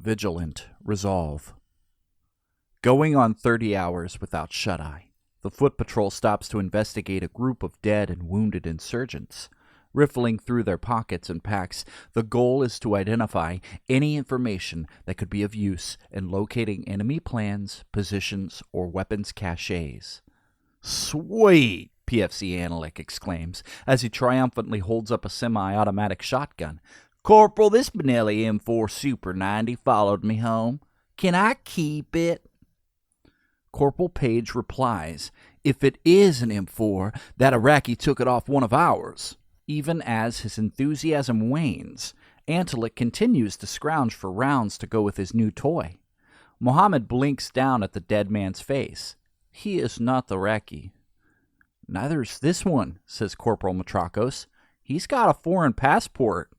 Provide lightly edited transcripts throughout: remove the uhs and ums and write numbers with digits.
Vigilant Resolve. Going on 30 hours without shut-eye, the foot patrol stops to investigate a group of dead and wounded insurgents. Riffling through their pockets and packs, the goal is to identify any information that could be of use in locating enemy plans, positions, or weapons caches. "Sweet!" PFC Analyk exclaims as he triumphantly holds up a semi-automatic shotgun. "Corporal, this Benelli M4 Super 90 followed me home. Can I keep it?" Corporal Page replies, "If it is an M4, that Iraqi took it off one of ours." Even as his enthusiasm wanes, Antalik continues to scrounge for rounds to go with his new toy. Mohammed blinks down at the dead man's face. "He is not Iraqi." "Neither's this one," says Corporal Matrakos. "He's got a foreign passport."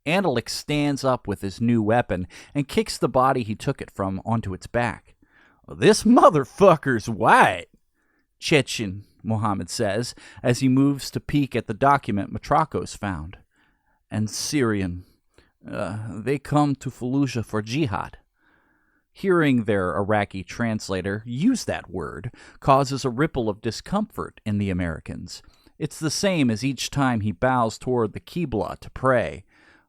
Antalik stands up with his new weapon and kicks the body he took it from onto its back. "This motherfucker's white." "Chechen," Mohammed says, as he moves to peek at the document Matrakos found. "And Syrian. They come to Fallujah for jihad." Hearing their Iraqi translator use that word causes a ripple of discomfort in the Americans. It's the same as each time he bows toward the Qibla to pray.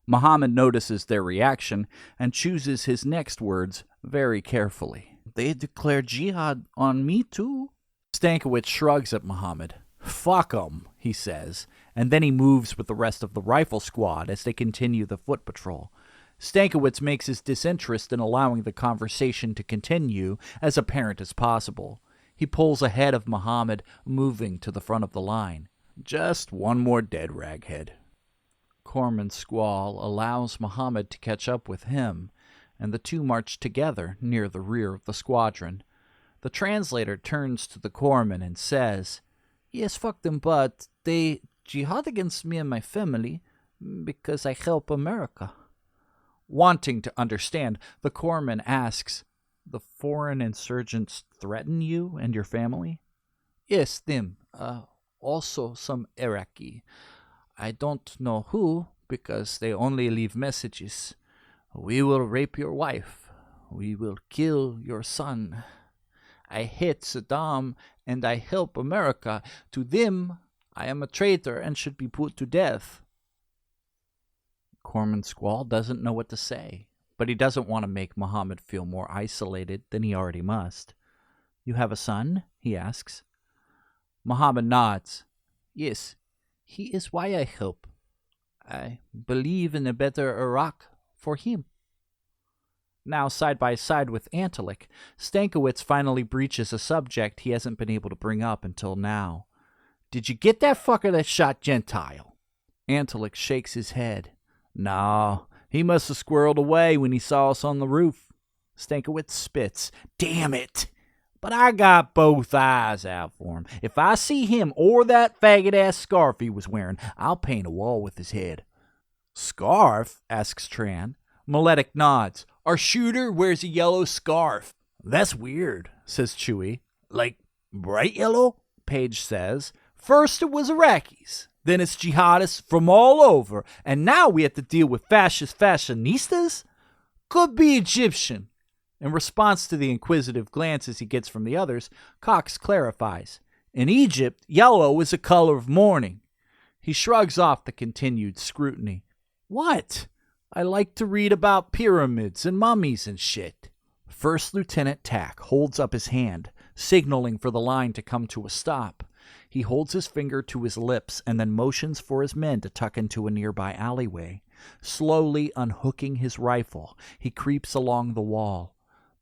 Mohammed notices their reaction and chooses his next words very carefully. "They declare jihad on me too?" Stankiewicz shrugs at Mohammed. "Fuck 'em," he says, and then he moves with the rest of the rifle squad as they continue the foot patrol. Stankiewicz makes his disinterest in allowing the conversation to continue as apparent as possible. He pulls ahead of Mohammed, moving to the front of the line. "Just one more dead raghead." Corpsman's squall allows Mohammed to catch up with him, and the two march together near the rear of the squadron. The translator turns to the corpsman and says, "Yes, fuck them, but they jihad against me and my family because I help America." Wanting to understand, the corpsman asks, "The foreign insurgents threaten you and your family?" "Yes, them. Also some Iraqi. I don't know who, because they only leave messages. We will rape your wife. We will kill your son. I hate Saddam, and I help America. To them, I am a traitor and should be put to death." Corpsman Squall doesn't know what to say, but he doesn't want to make Mohammed feel more isolated than he already must. "You have a son?" he asks. Mohammed nods. "Yes, he is why I help. I believe in a better Iraq for him." Now side by side with Antalik, Stankiewicz finally breaches a subject he hasn't been able to bring up until now. "Did you get that fucker that shot Gentile?" Antalik shakes his head. "No, he must have squirreled away when he saw us on the roof." Stankiewicz spits. "Damn it! But I got both eyes out for him. If I see him or that faggot-ass scarf he was wearing, I'll paint a wall with his head." "Scarf?" asks Tran. Maletic nods. "Our shooter wears a yellow scarf." "That's weird," says Chewie. "Like bright yellow?" Page says. "First it was Iraqis, then it's jihadists from all over, and now we have to deal with fascist fashionistas? Could be Egyptian." In response to the inquisitive glances he gets from the others, Cox clarifies. "In Egypt, yellow is the color of mourning." He shrugs off the continued scrutiny. "What? I like to read about pyramids and mummies and shit." First Lieutenant Tack holds up his hand, signaling for the line to come to a stop. He holds his finger to his lips and then motions for his men to tuck into a nearby alleyway. Slowly unhooking his rifle, he creeps along the wall.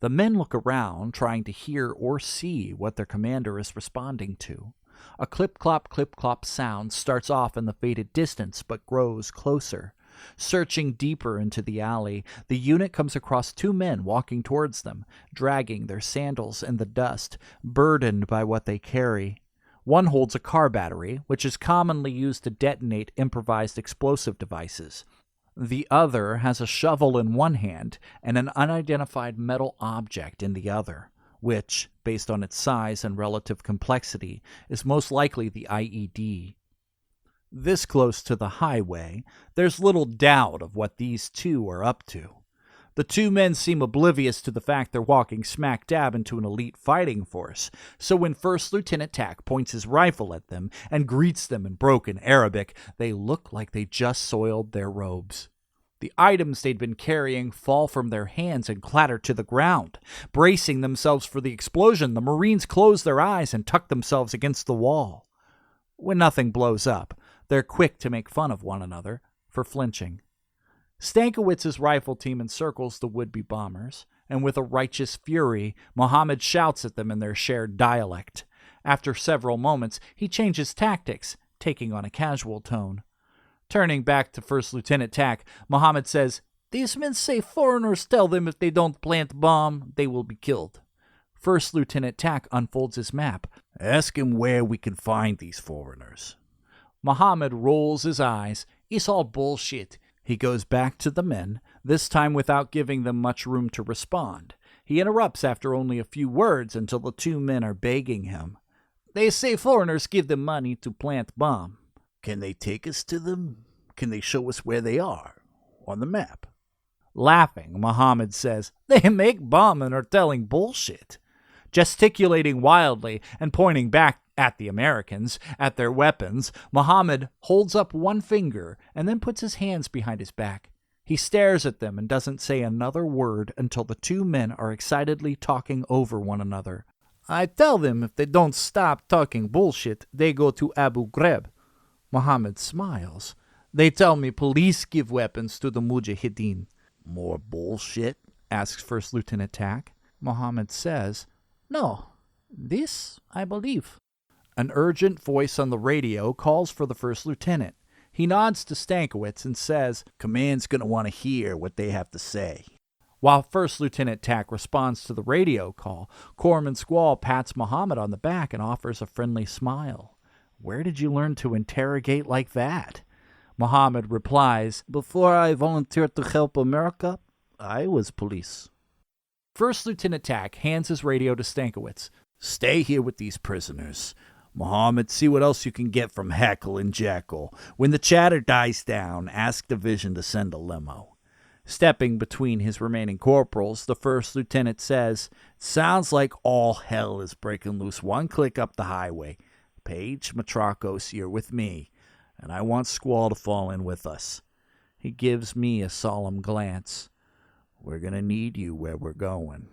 The men look around, trying to hear or see what their commander is responding to. A clip-clop sound starts off in the faded distance but grows closer. Searching deeper into the alley, the unit comes across two men walking towards them, dragging their sandals in the dust, burdened by what they carry. One holds a car battery, which is commonly used to detonate improvised explosive devices. The other has a shovel in one hand and an unidentified metal object in the other, which, based on its size and relative complexity, is most likely the IED. This close to the highway, there's little doubt of what these two are up to. The two men seem oblivious to the fact they're walking smack dab into an elite fighting force, so when First Lieutenant Tack points his rifle at them and greets them in broken Arabic, they look like they just soiled their robes. The items they'd been carrying fall from their hands and clatter to the ground. Bracing themselves for the explosion, the Marines close their eyes and tuck themselves against the wall. When nothing blows up, they're quick to make fun of one another for flinching. Stankowitz's rifle team encircles the would-be bombers, and with a righteous fury, Mohammed shouts at them in their shared dialect. After several moments, he changes tactics, taking on a casual tone. Turning back to First Lieutenant Tack, Mohammed says, "These men say foreigners tell them if they don't plant bomb, they will be killed." First Lieutenant Tack unfolds his map. "Ask him where we can find these foreigners." Mohammed rolls his eyes. "It's all bullshit." He goes back to the men, this time without giving them much room to respond. He interrupts after only a few words until the two men are begging him. "They say foreigners give them money to plant bomb." "Can they take us to them? Can they show us where they are? On the map?" Laughing, Mohammed says, "They make bomb and are telling bullshit." Gesticulating wildly and pointing back at the Americans, at their weapons, Mohammed holds up one finger and then puts his hands behind his back. He stares at them and doesn't say another word until the two men are excitedly talking over one another. "I tell them if they don't stop talking bullshit, they go to Abu Ghraib." Mohammed smiles. "They tell me police give weapons to the Mujahideen." "More bullshit?" asks First Lieutenant Tack. Mohammed says, "No, this I believe." An urgent voice on the radio calls for the first lieutenant. He nods to Stankowitz and says, "Command's going to want to hear what they have to say." While First Lieutenant Tack responds to the radio call, Corpsman Squall pats Mohammed on the back and offers a friendly smile. "Where did you learn to interrogate like that?" Mohammed replies, "Before I volunteered to help America, I was police." First Lieutenant Tack hands his radio to Stankowitz. "Stay here with these prisoners. Mohammed, see what else you can get from Hackle and Jackal. When the chatter dies down, ask Division to send a limo." Stepping between his remaining corporals, the first lieutenant says, "Sounds like all hell is breaking loose one click up the highway. Paige, Matrakos, you're with me, and I want Squall to fall in with us." He gives me a solemn glance. "We're going to need you where we're going."